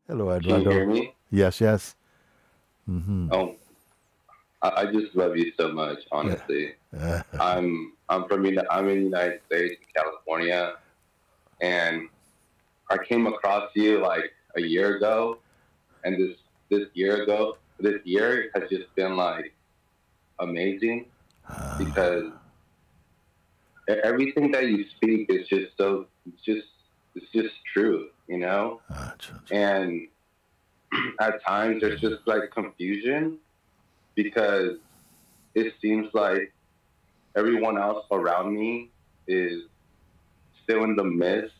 Hello, Can you Eduardo. hear me? Yes, yes. Mm-hmm. Oh, I just love you so much, Yeah. honestly. I'm in the United States, in California, and I came across you like a year ago, and this year has just been like amazing because everything that you speak is just it's just true, you know. And at times there's just like confusion because it seems like everyone else around me is still in the midst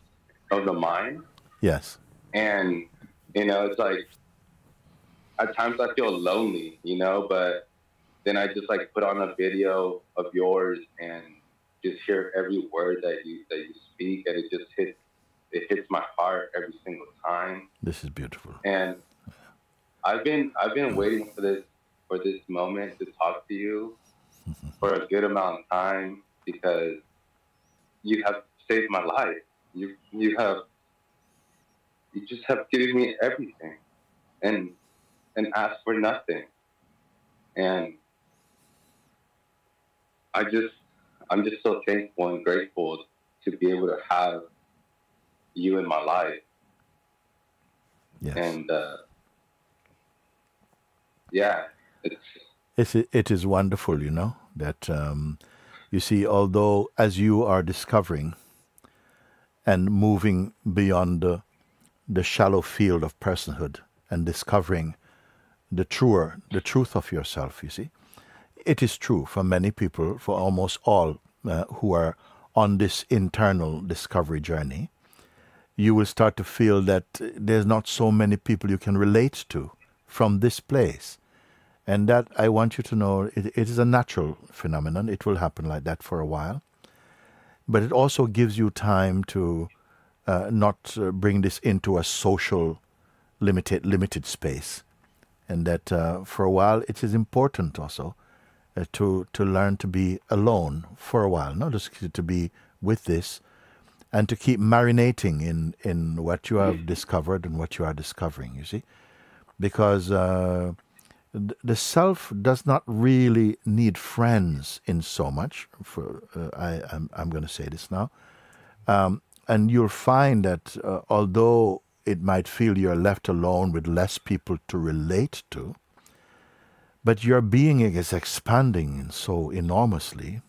of the mind. Yes. And, it's like at times I feel lonely, but then I just like put on a video of yours and just hear every word that you speak, and it hits my heart every single time. This is beautiful. And I've been waiting for this moment to talk to you for a good amount of time because you have saved my life. You just have given me everything and asked for nothing. And I just I'm just so thankful and grateful to be able to have you in my life. Yes. And yeah, It is wonderful, that you see, although as you are discovering and moving beyond the shallow field of personhood and discovering the truth of yourself, you see, it is true for many people, for almost all who are on this internal discovery journey. You will start to feel that there's not so many people you can relate to from this place. And that, I want you to know, it is a natural phenomenon. It will happen like that for a while. But it also gives you time to not bring this into a social limited space. And that for a while it is important also to learn to be alone for a while, not just to be with this, and to keep marinating in what you have discovered and what you are discovering, you see. Because the self does not really need friends in so much. I'm going to say this now. And you'll find that although it might feel you're left alone with less people to relate to, but your being is expanding so enormously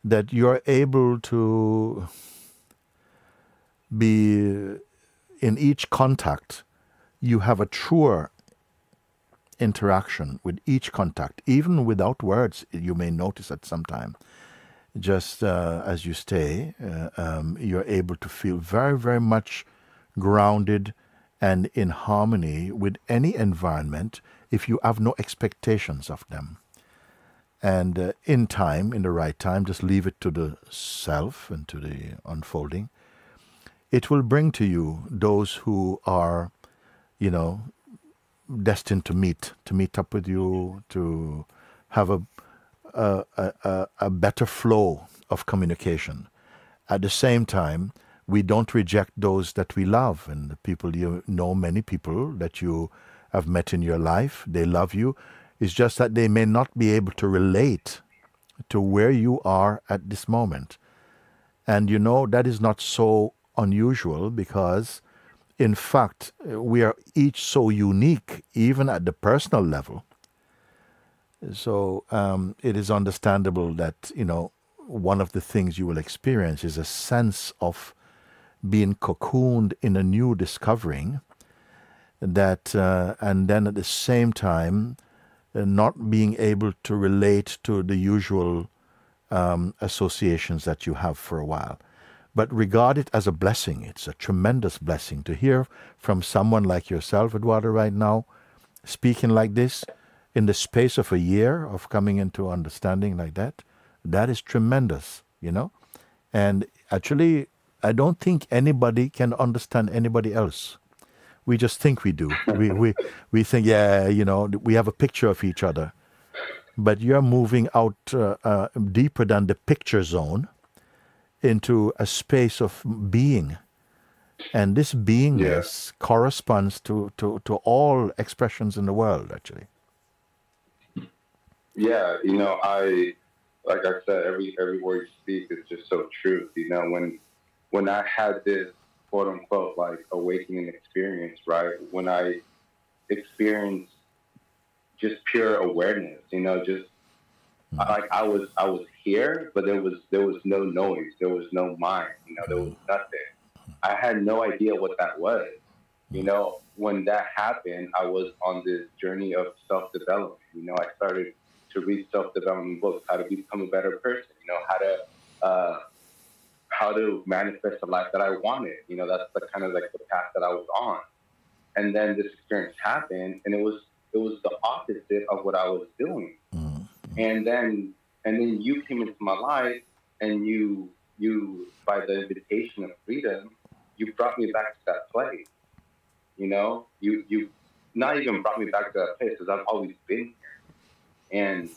that you're able to be in each contact, you have a truer interaction with each contact, even without words. You may notice at some time, just as you stay, you're able to feel very, very much grounded and in harmony with any environment if you have no expectations of them. And in time, in the right time, just leave it to the self and to the unfolding. It will bring to you those who are, destined to meet up with you, to have a better flow of communication. At the same time, we don't reject those that we love, and the people many people that you have met in your life, they love you. It's just that they may not be able to relate to where you are at this moment. And that is not so unusual because, in fact, we are each so unique, even at the personal level. So it is understandable that, one of the things you will experience is a sense of being cocooned in a new discovering that, and then at the same time, not being able to relate to the usual associations that you have for a while. But regard it as a blessing. It's a tremendous blessing to hear from someone like yourself, Eduardo, right now, speaking like this in the space of a year of coming into understanding like that. That is tremendous, And actually, I don't think anybody can understand anybody else. We just think we do. we think, we have a picture of each other. But you're moving out deeper than the picture zone into a space of being And this beingness corresponds to all expressions in the world, actually. Yeah, you know, like I said, every word you speak is just so true. You know, when I had this quote unquote like awakening experience, right? When I experienced just pure awareness, you know, just like I was here, but there was no noise, there was no mind, you know, there was nothing. I had no idea what that was. You know, when that happened, I was on this journey of self-development. You know, I started to read self-development books, how to become a better person, you know, how to manifest the life that I wanted. You know, that's the kind of like the path that I was on. And then this experience happened, and it was the opposite of what I was doing. And then you came into my life, and you by the invitation of freedom, you brought me back to that place. You know, you not even brought me back to that place, because I've always been here.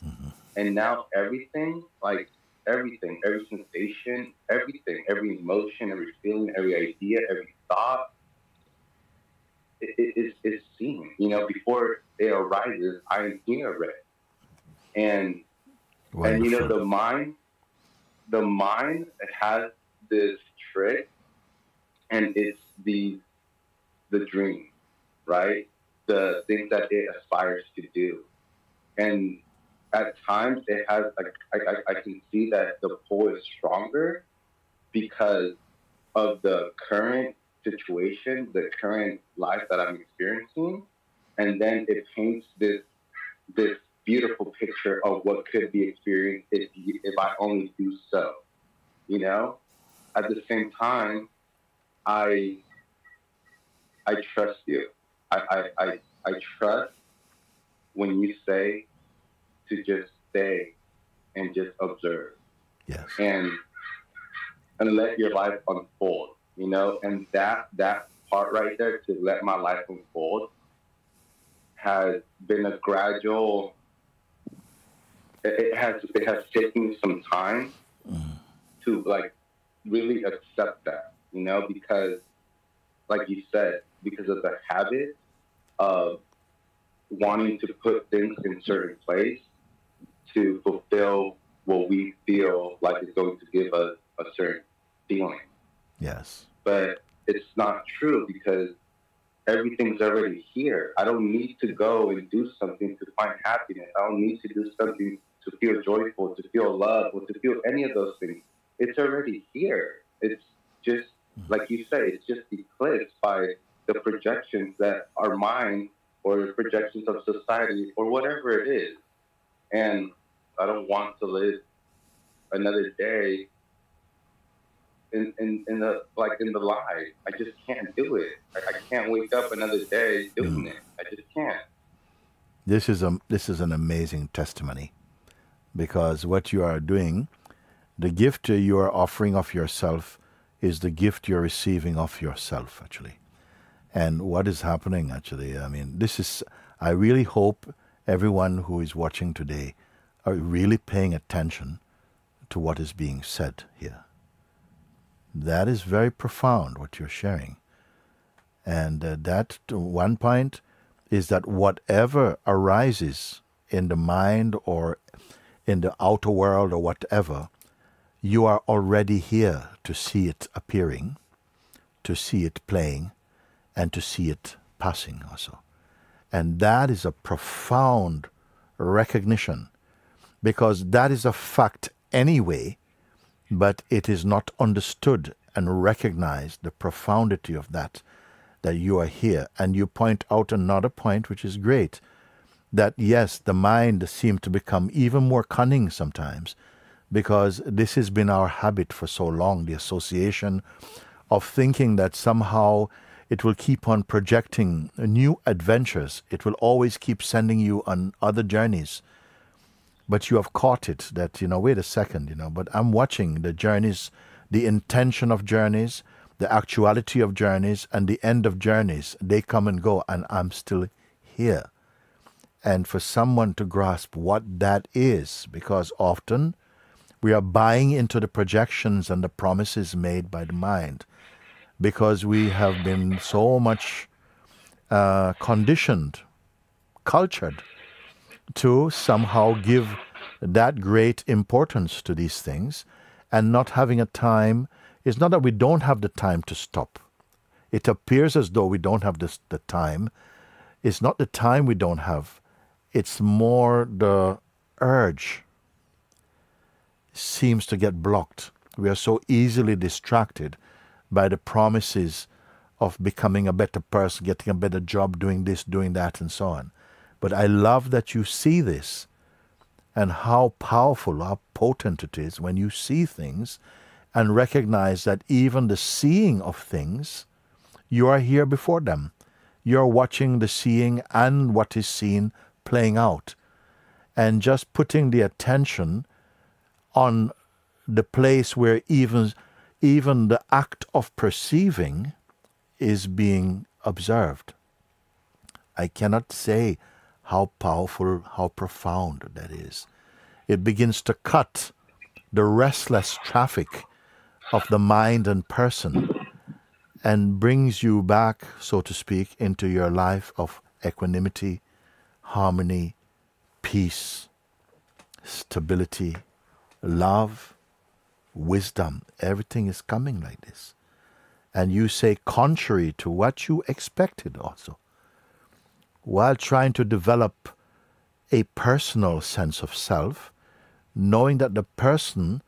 And now everything, like everything, every sensation, everything, every emotion, every feeling, every idea, every thought, it is seen. You know, before it arises, I am here already. And you know, the mind has this trick, and it's the dream, right? The things that it aspires to do. And at times it has, like, I can see that the pull is stronger because of the current situation, the current life that I'm experiencing. And then it paints this beautiful picture of what could be experienced if I only do so, you know? At the same time, I trust you. I trust when you say to just stay and just observe. Yes. And let your life unfold, you know? And that part right there, to let my life unfold, has been a gradual, it has taken me some time to like really accept that, you know, because like you said, because of the habit of wanting to put things in certain place to fulfill what we feel like is going to give us a certain feeling. Yes. But it's not true, because everything's already here. I don't need to go and do something to find happiness. I don't need to do something to feel joyful, to feel love, or to feel any of those things. It's already here. It's just, like you say, it's just eclipsed by the projections that are mine, or the projections of society, or whatever it is. And I don't want to live another day in the lie. I just can't do it. I can't wake up another day doing it. I just can't. This is an amazing testimony, because what you are doing, the gift you are offering of yourself is the gift you're receiving of yourself, actually. And what is happening, actually, I mean, I really hope everyone who is watching today are really paying attention to what is being said here. That is very profound, what you're sharing. And that, one point, is that whatever arises in the mind or in the outer world or whatever, you are already here to see it appearing, to see it playing, and to see it passing also. And that is a profound recognition, because that is a fact anyway, but it is not understood and recognized, the profundity of that you are here. And you point out another point, which is great, that yes, the mind seems to become even more cunning sometimes, because this has been our habit for so long, the association of thinking that somehow it will keep on projecting new adventures. It will always keep sending you on other journeys. But you have caught it that, wait a second, but I'm watching the journeys, the intention of journeys, the actuality of journeys, and the end of journeys. They come and go, and I'm still here. And for someone to grasp what that is, because often we are buying into the projections and the promises made by the mind. because we have been so much conditioned, cultured, to somehow give that great importance to these things, and not having a time. It's not that we don't have the time to stop. It appears as though we don't have the time. It's not the time we don't have. It's more the urge seems to get blocked. We are so easily distracted by the promises of becoming a better person, getting a better job, doing this, doing that, and so on. But I love that you see this, and how powerful, how potent it is when you see things and recognize that even the seeing of things, you are here before them. You're watching the seeing and what is seen playing out, and just putting the attention on the place where even the act of perceiving is being observed. I cannot say how powerful, how profound that is. It begins to cut the restless traffic of the mind and person, and brings you back, so to speak, into your life of equanimity, harmony, peace, stability, love, wisdom. Everything is coming like this. And you say contrary to what you expected also, while trying to develop a personal sense of self, knowing that the person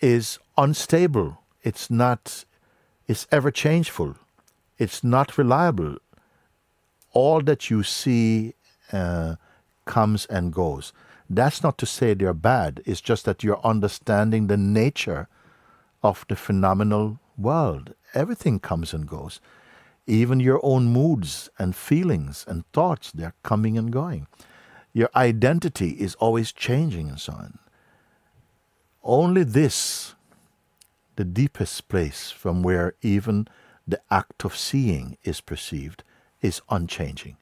is unstable. It's ever changeful. It's not reliable. All that you see comes and goes. That's not to say they're bad. It's just that you're understanding the nature of the phenomenal world. Everything comes and goes. Even your own moods and feelings and thoughts, they're coming and going. Your identity is always changing and so on. Only this, the deepest place from where even the act of seeing is perceived, is unchanging.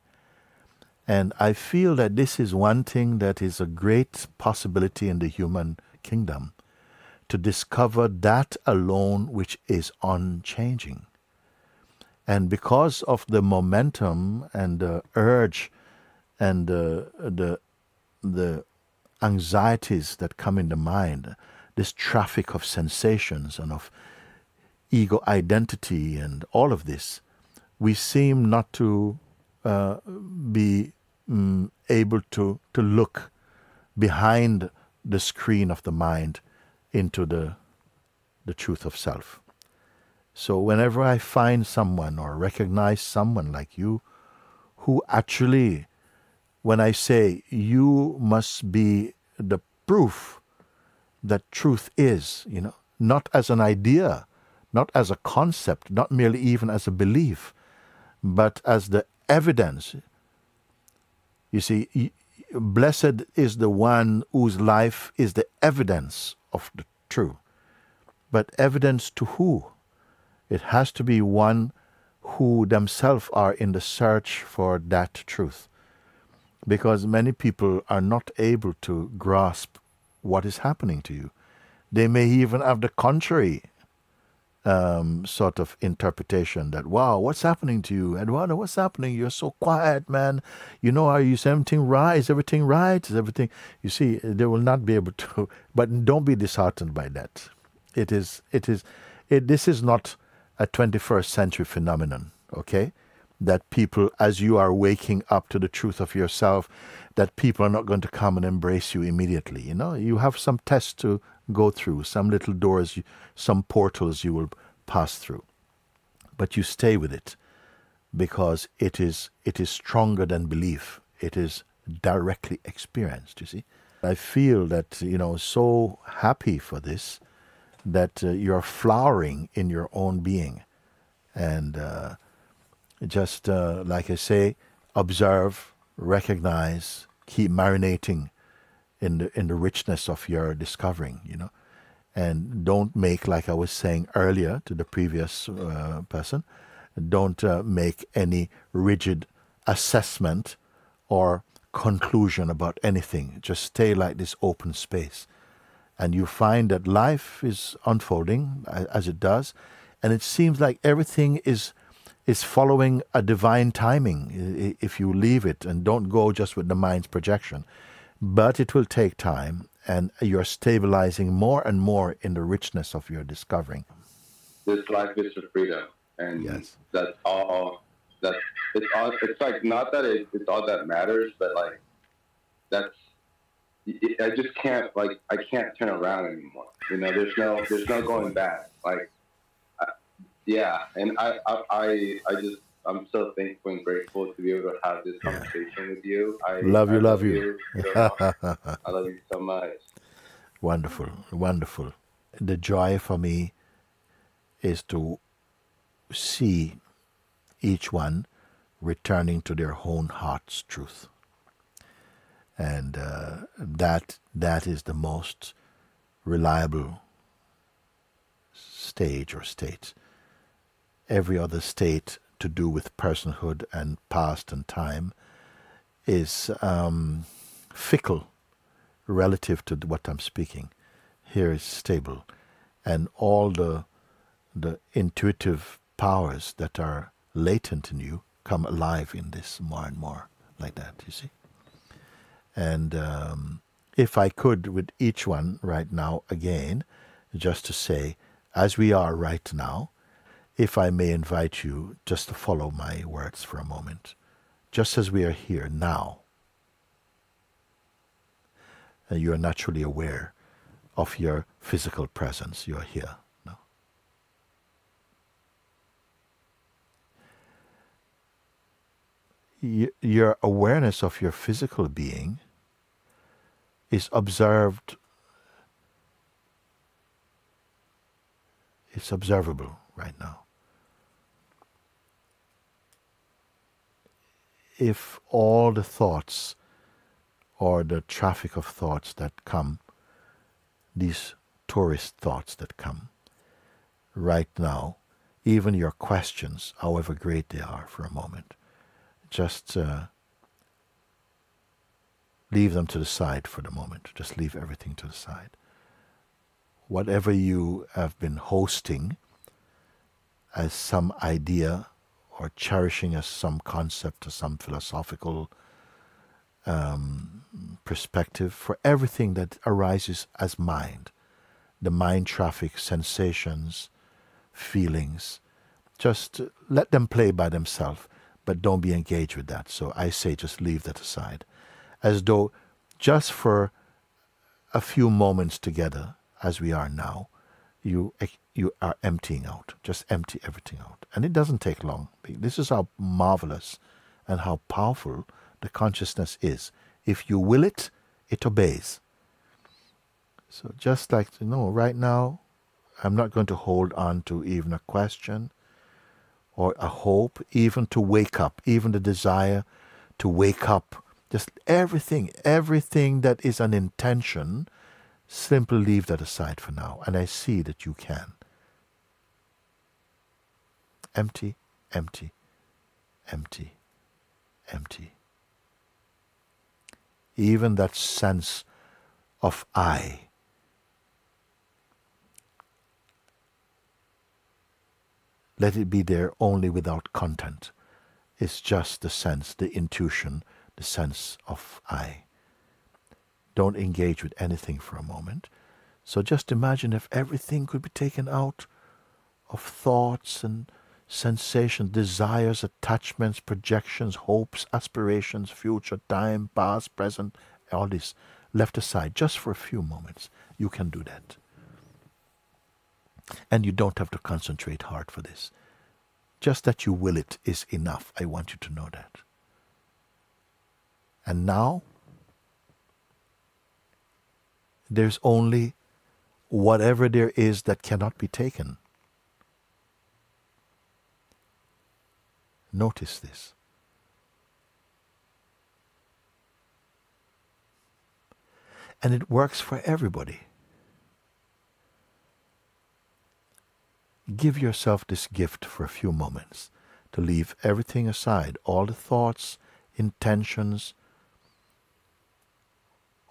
And I feel that this is one thing that is a great possibility in the human kingdom, to discover that alone which is unchanging. And because of the momentum and the urge and the anxieties that come in the mind, this traffic of sensations and of ego identity and all of this, we seem not to be able to look behind the screen of the mind into the truth of self. So whenever I find someone or recognize someone like you who actually, when I say you must be the proof that truth is, not as an idea, not as a concept, not merely even as a belief, but as the evidence. You see, blessed is the one whose life is the evidence of the true. But evidence to who? It has to be one who themselves are in the search for that truth. Because many people are not able to grasp what is happening to you. They may even have the contrary sort of interpretation that, wow, what's happening to you? Eduardo, what's happening? You're so quiet, man. Are you saying everything right? Is everything right? Is everything... You see, they will not be able to... But don't be disheartened by that. This is not a 21st century phenomenon, okay? That people, as you are waking up to the truth of yourself, that people are not going to come and embrace you immediately. You have some tests to go through, some little doors, some portals you will pass through. But you stay with it, because it is stronger than belief. It is directly experienced, you see. I feel that, so happy for this, that you're flowering in your own being. And just like I say, observe, recognize, keep marinating in the richness of your discovering, and don't make, like I was saying earlier to the previous person, don't make any rigid assessment or conclusion about anything. Just stay like this open space, and you find that life is unfolding as it does, And it seems like everything is following a divine timing if you leave it and don't go just with the mind's projection. But it will take time, and you're stabilizing more and more in the richness of your discovering. This life is for freedom, and yes. That's all. It's like not that it's all that matters, but like I just can't I can't turn around anymore. There's no going back. And I'm so thankful and grateful to be able to have this conversation with you. I love you. I love you so much. Wonderful, wonderful. The joy for me is to see each one returning to their own heart's truth. And that is the most reliable stage or state. Every other state to do with personhood and past and time is fickle relative to what I'm speaking. Here is stable, and all the intuitive powers that are latent in you come alive in this more and more, like that, you see. And if I could, with each one right now again, just to say, as we are right now, if I may invite you just to follow my words for a moment, just as we are here now, and you are naturally aware of your physical presence, you are here now. Your awareness of your physical being is observed, it's observable right now. If all the thoughts or the traffic of thoughts that come, these tourist thoughts that come right now, even your questions, however great they are for a moment, just leave them to the side for the moment. Just leave everything to the side. Whatever you have been hosting as some idea or cherishing as some concept or some philosophical perspective, for everything that arises as mind, the mind traffic, sensations, feelings, just let them play by themselves, but don't be engaged with that. So I say just leave that aside, as though just for a few moments together, as we are now, you are emptying out. Just empty everything out. And it doesn't take long. This is how marvelous and how powerful the consciousness is. If you will it, it obeys. So just like, right now, I'm not going to hold on to even a question or a hope, even to wake up, even the desire to wake up. Just everything that is an intention, simply leave that aside for now. And I see that you can. Empty, empty, empty, empty. Even that sense of I, let it be there only without content. It's just the sense, the intuition, the sense of I. Don't engage with anything for a moment. So just imagine if everything could be taken out of thoughts and sensations, desires, attachments, projections, hopes, aspirations, future, time, past, present, all this left aside just for a few moments. You can do that. And you don't have to concentrate hard for this. Just that you will it is enough. I want you to know that. And now, there's only whatever there is that cannot be taken. Notice this. And it works for everybody. Give yourself this gift for a few moments to leave everything aside, all the thoughts, intentions,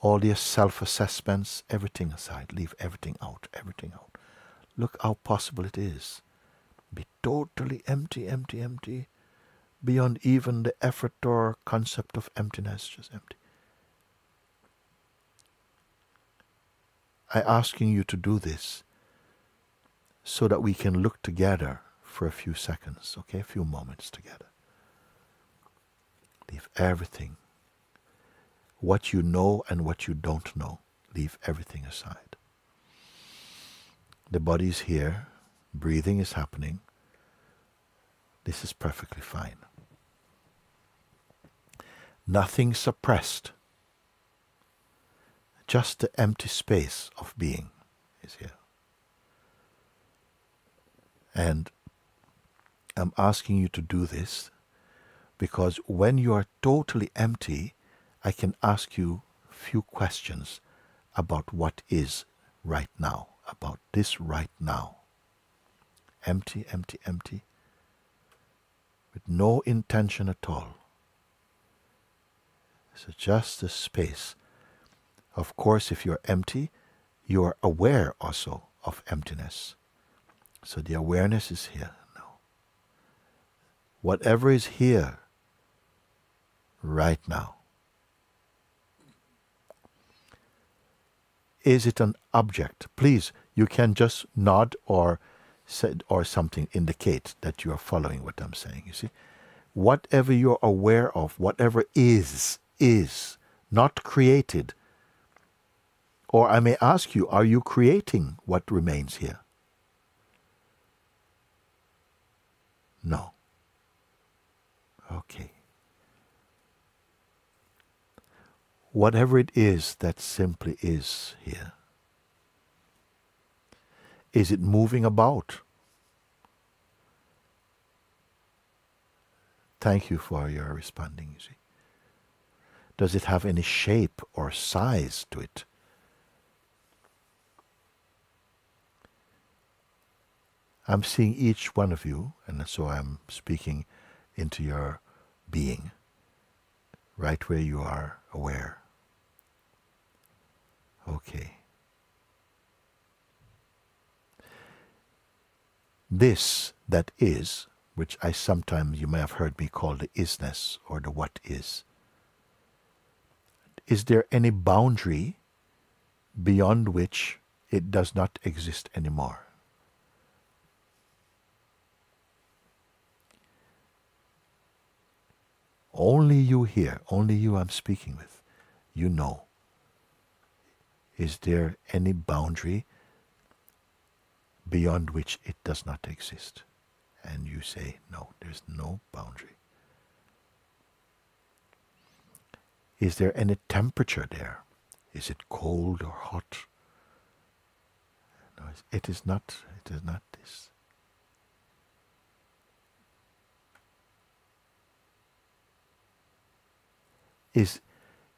all the self-assessments, everything aside. Leave everything out, everything out. Look how possible it is Be totally empty, empty, empty, beyond even the effort or concept of emptiness, just empty. I'm asking you to do this so that we can look together for a few seconds, okay? A few moments together. Leave everything. What you know and what you don't know, leave everything aside. The body is here. Breathing is happening. This is perfectly fine. Nothing suppressed. Just the empty space of being is here. And I'm asking you to do this because when you are totally empty, I can ask you a few questions about what is right now, about this right now. Empty, empty, empty, with no intention at all. So just the space. Of course, if you're empty, you are aware also of emptiness. So the awareness is here now. Whatever is here right now. Is it an object? Please, you can just nod or said or something indicate that you are following what I'm saying. You see, whatever you're aware of, whatever is not created. Or I may ask you, are you creating what remains here? No. Okay. Whatever it is that simply is here. Is it moving about? Thank you for your responding, you see. Does it have any shape or size to it? I'm seeing each one of you, and so I'm speaking into your being, right where you are aware. Okay. This that is, which I sometimes, you may have heard me call the isness or the what is there any boundary beyond which it does not exist anymore? Only you here, only you I'm speaking with, you know. Is there any boundary beyond which it does not exist? And you say, no, there's no boundary. Is there any temperature there? Is it cold or hot? No, it is not this.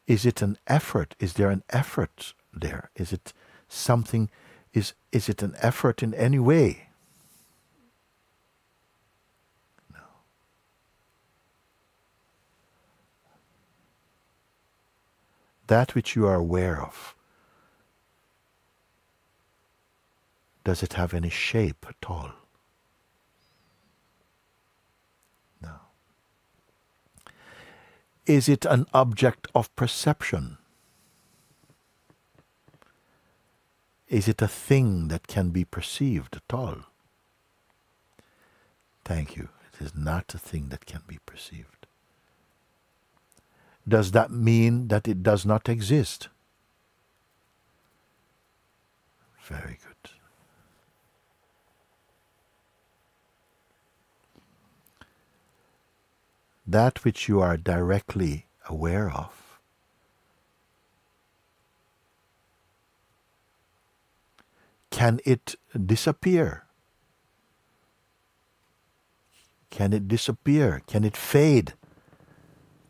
Is it an effort? Is there an effort there? Is it something, is it an effort in any way? No. That which you are aware of, does it have any shape at all? No. Is it an object of perception? Is it a thing that can be perceived at all? Thank you. It is not a thing that can be perceived. Does that mean that it does not exist? Very good. That which you are directly aware of, can it disappear? Can it disappear? Can it fade?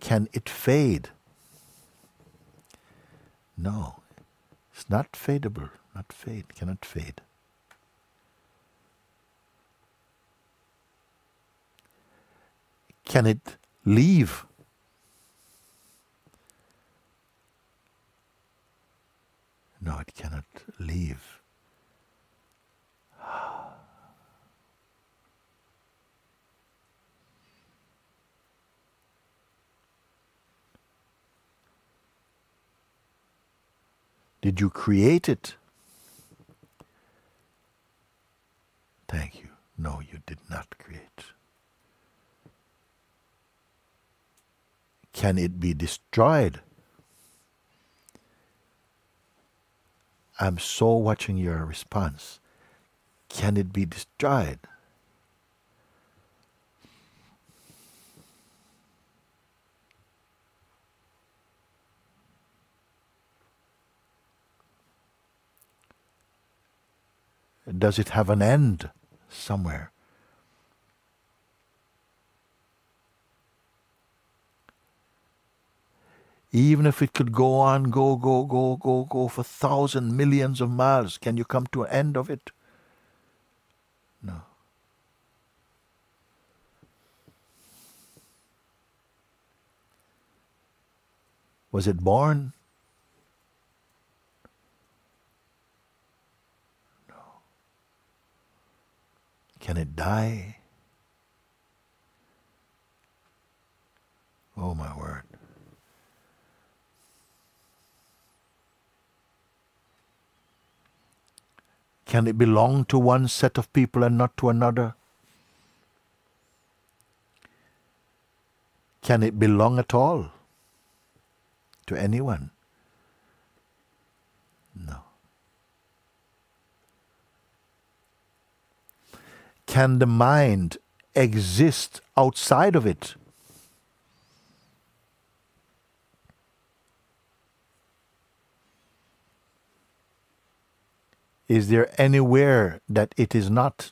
Can it fade? No, it's not fadeable, not fade, cannot fade. Can it leave? No, it cannot leave. Did you create it? Thank you. No, you did not create. Can it be destroyed? I'm so watching your response. Can it be destroyed? Does it have an end somewhere? Even if it could go on, go for thousands, millions of miles, can you come to an end of it? No. Was it born? No. Can it die? Oh my word. Can it belong to one set of people and not to another? Can it belong at all to anyone? No. Can the mind exist outside of it? Is there anywhere that it is not?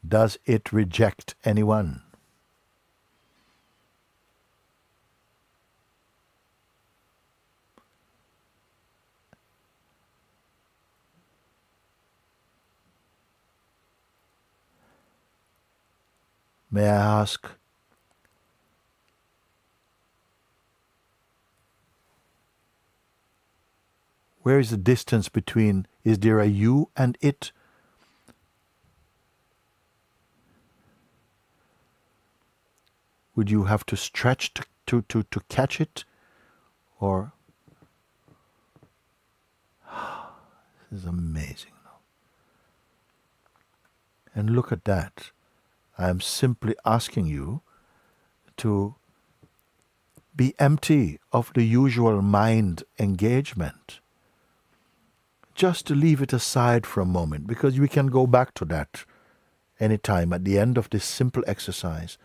Does it reject anyone? May I ask, where is the distance between, is there a you and it? Would you have to stretch to catch it? Or, this is amazing. And look at that. I am simply asking you to be empty of the usual mind engagement. Just to leave it aside for a moment, because we can go back to that anytime at the end of this simple exercise.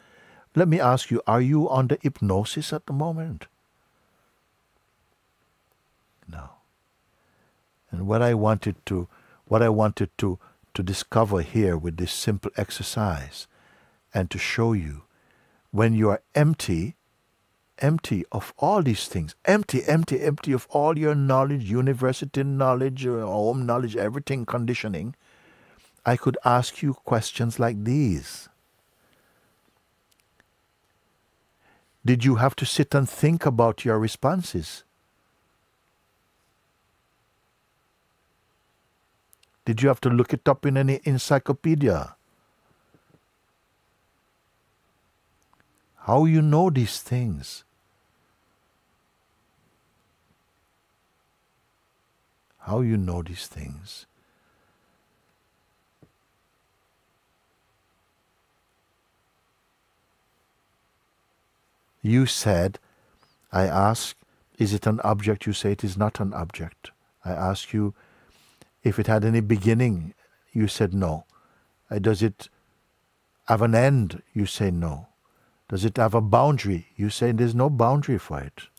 Let me ask you, are you under hypnosis at the moment? No. And what I wanted to discover here with this simple exercise, and to show you, when you are empty of all these things, empty of all your knowledge, university knowledge, home knowledge, everything, conditioning, I could ask you questions like these. Did you have to sit and think about your responses? Did you have to look it up in any encyclopedia? How you know these things? How you know these things? You said, I ask, is it an object? You say it is not an object. I ask you if it had any beginning. You said no. Does it have an end? You say no. Does it have a boundary? You say there's no boundary for it.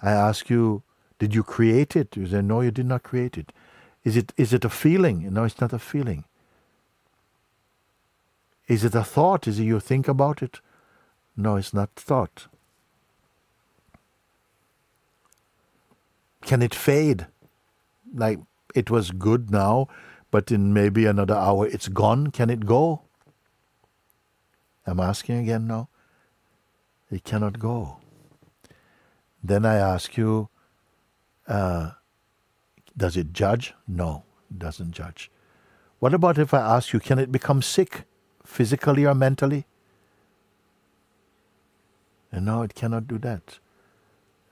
I ask you, did you create it? You say no, you did not create it. Is it a feeling? No, it's not a feeling. Is it a thought? Is it you think about it? No, it's not thought. Can it fade? Like it was good now, but in maybe another hour it's gone. Can it go? I'm asking again now. It cannot go. Then I ask you, Does it judge? No, it doesn't judge. What about if I ask you, can it become sick, physically or mentally? And no, it cannot do that.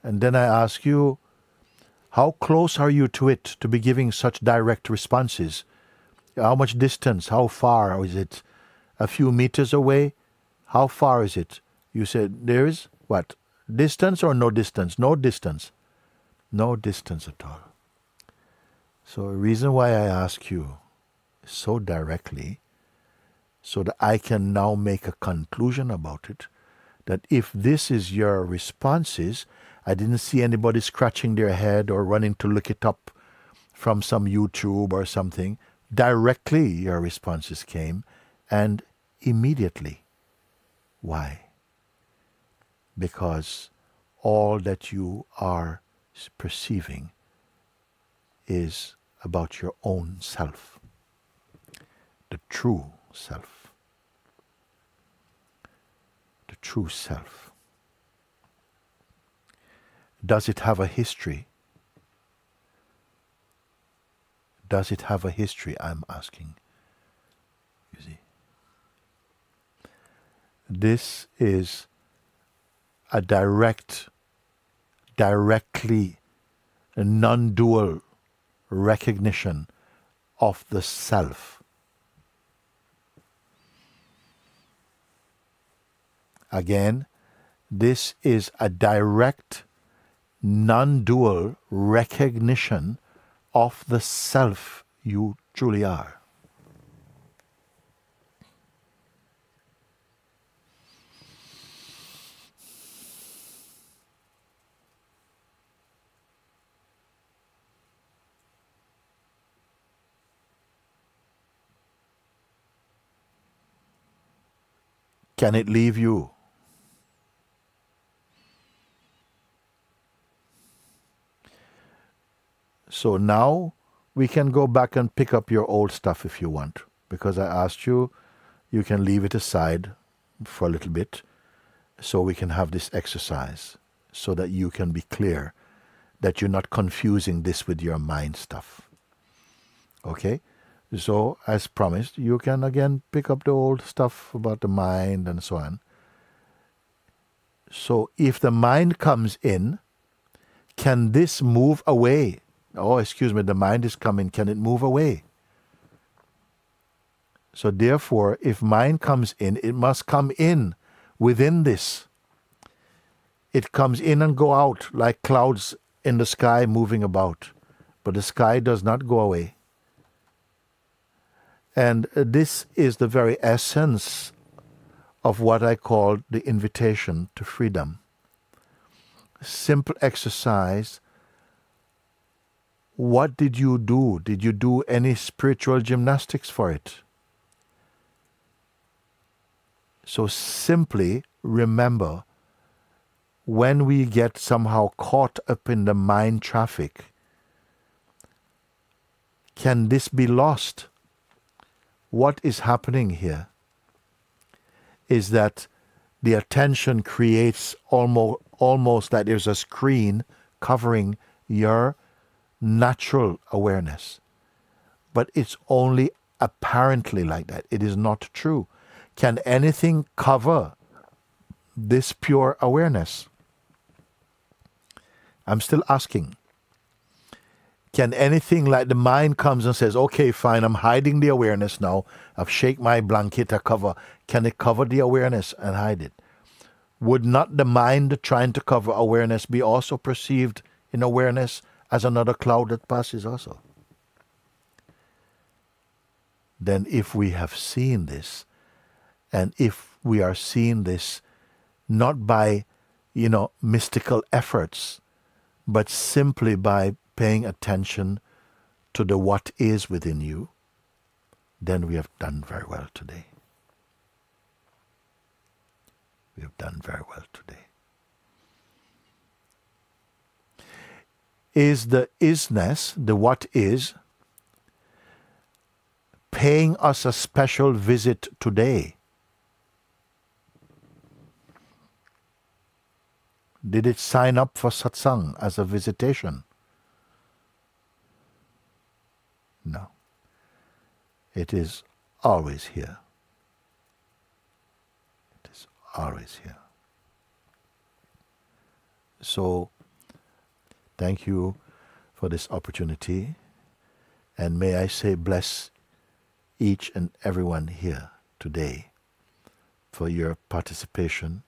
And then I ask you, how close are you to it to be giving such direct responses? How much distance? How far is it? A few meters away? How far is it? You said there is what? Distance or no distance? No distance. No distance at all. So the reason why I ask you so directly, so that I can now make a conclusion about it, that if this is your responses, I didn't see anybody scratching their head or running to look it up from some YouTube or something. Directly your responses came, and immediately. Why? Because all that you are perceiving is about your own self, the true self. The true self. Does it have a history? Does it have a history, I'm asking? You see? This is a directly a non-dual recognition of the self. Again, this is a direct non-dual recognition of the self you truly are. Can it leave you? So now we can go back and pick up your old stuff if you want, because I asked you, you can leave it aside for a little bit so we can have this exercise so that you can be clear that you're not confusing this with your mind stuff. Okay? So, as promised, you can again pick up the old stuff about the mind and so on. So, if the mind comes in, can this move away? Oh, excuse me, the mind is coming. Can it move away? So, therefore, if mind comes in, it must come in within this. It comes in and go out like clouds in the sky moving about. But the sky does not go away. And this is the very essence of what I call the invitation to freedom. Simple exercise. What did you do? Did you do any spiritual gymnastics for it? So simply remember, when we get somehow caught up in the mind traffic, can this be lost? What is happening here is that the attention creates almost that there's a screen covering your natural awareness. But it's only apparently like that. It is not true. Can anything cover this pure awareness? I'm still asking. Can anything like the mind comes and says, okay, fine, I'm hiding the awareness now. I've shake my blanket, I cover. Can it cover the awareness and hide it? Would not the mind trying to cover awareness be also perceived in awareness as another cloud that passes also? Then if we have seen this, and if we are seeing this not by, mystical efforts, but simply by paying attention to the what is within you, then we have done very well today. We have done very well today. Is the isness, the what is, paying us a special visit today? Did it sign up for satsang as a visitation? No. It is always here. It is always here. So, thank you for this opportunity, and may I say bless each and everyone here today for your participation,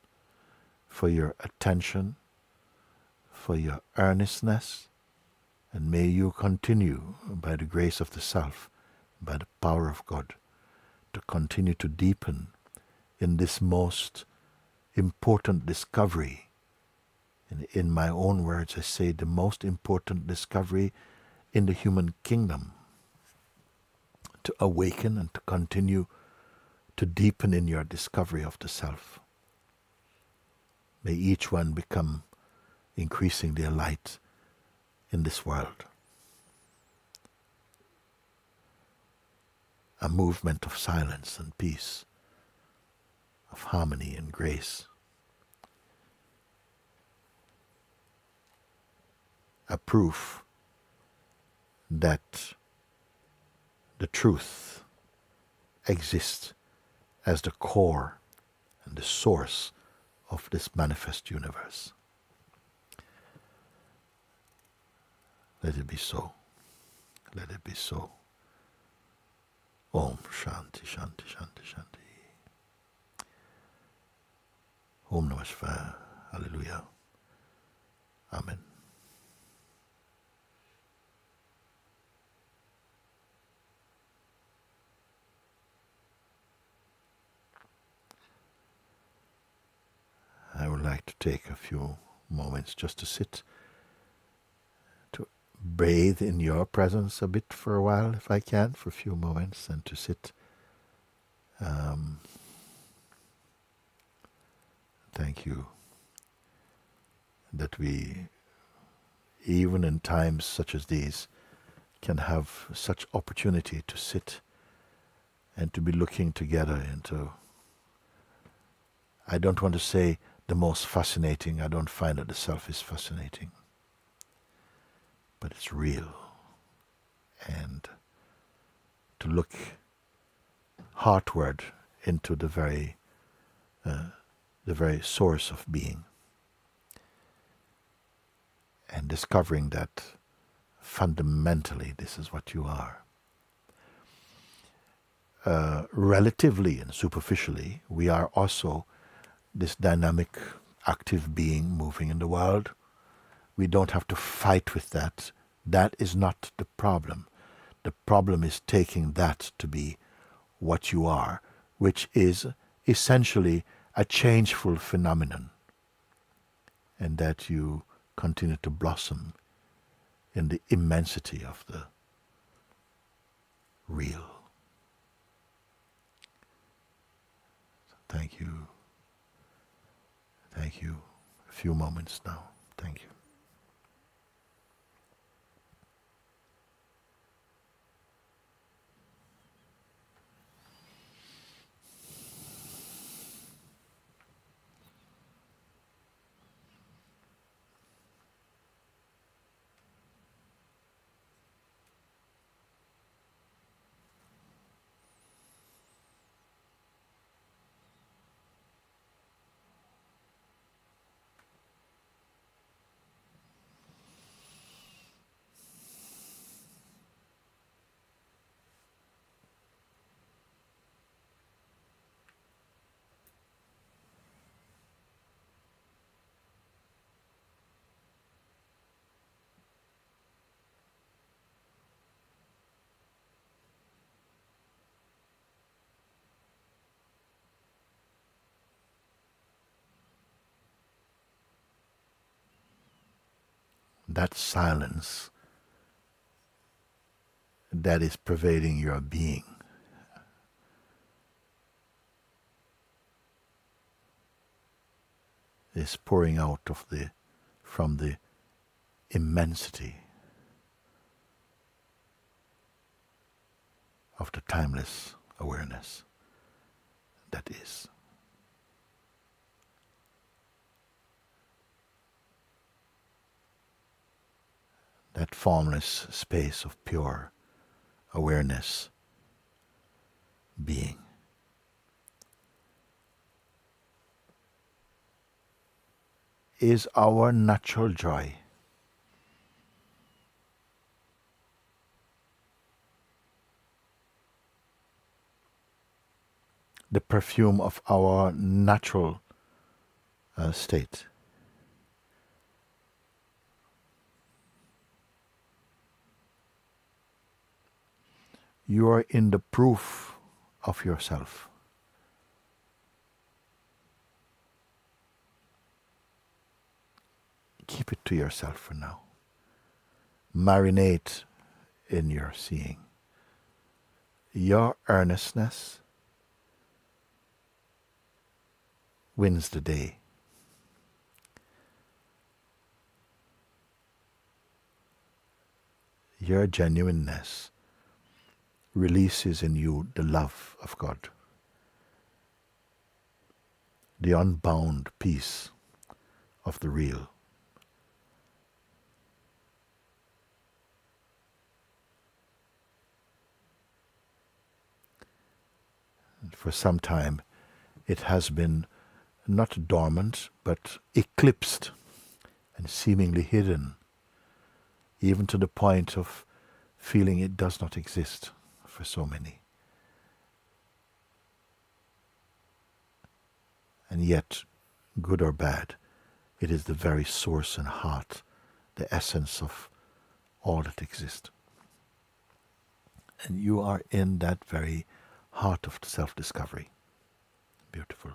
for your attention, for your earnestness, and may you continue by the grace of the Self, by the power of God, to continue to deepen in this most important discovery. In my own words, I say the most important discovery in the human kingdom, to awaken and to continue to deepen in your discovery of the Self. May each one become increasing their light in this world. A movement of silence and peace, of harmony and grace. A proof that the truth exists as the core and the source of this manifest universe. Let it be so. Let it be so. Om Shanti Shanti Shanti Shanti. Om Namah Shivaya. Hallelujah. Amen. I would like to take a few moments just to sit, to bathe in your presence a bit for a while, if I can, for a few moments, and to sit. Thank you that we, even in times such as these, can have such opportunity to sit and to be looking together into, I don't want to say the most fascinating. I don't find that the Self is fascinating, but it's real. And to look heartward into the very source of being, and discovering that fundamentally this is what you are. Relatively and superficially, we are also this dynamic, active being moving in the world. We don't have to fight with that. That is not the problem. The problem is taking that to be what you are, which is essentially a changeful phenomenon, and that you continue to blossom in the immensity of the real. Thank you. Thank you. A few moments now. Thank you. That silence that is pervading your being is pouring out from the immensity of the timeless awareness that is. That formless space of pure awareness, being. Is our natural joy. The perfume of our natural state. You are in the proof of yourself. Keep it to yourself for now. Marinate in your seeing. Your earnestness wins the day. Your genuineness releases in you the love of God, the unbound peace of the real. And for some time it has been not dormant, but eclipsed and seemingly hidden, even to the point of feeling it does not exist for so many. And yet, good or bad, it is the very source and heart, the essence of all that exists. And you are in that very heart of self-discovery. Beautiful.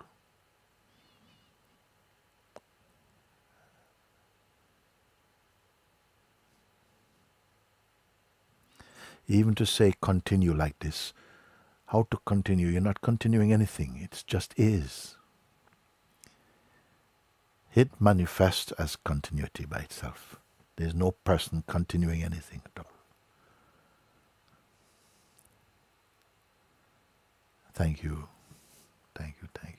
Even to say continue like this, how to continue? You're not continuing anything, it just is. It manifests as continuity by itself. There's no person continuing anything at all. Thank you. Thank you. Thank you.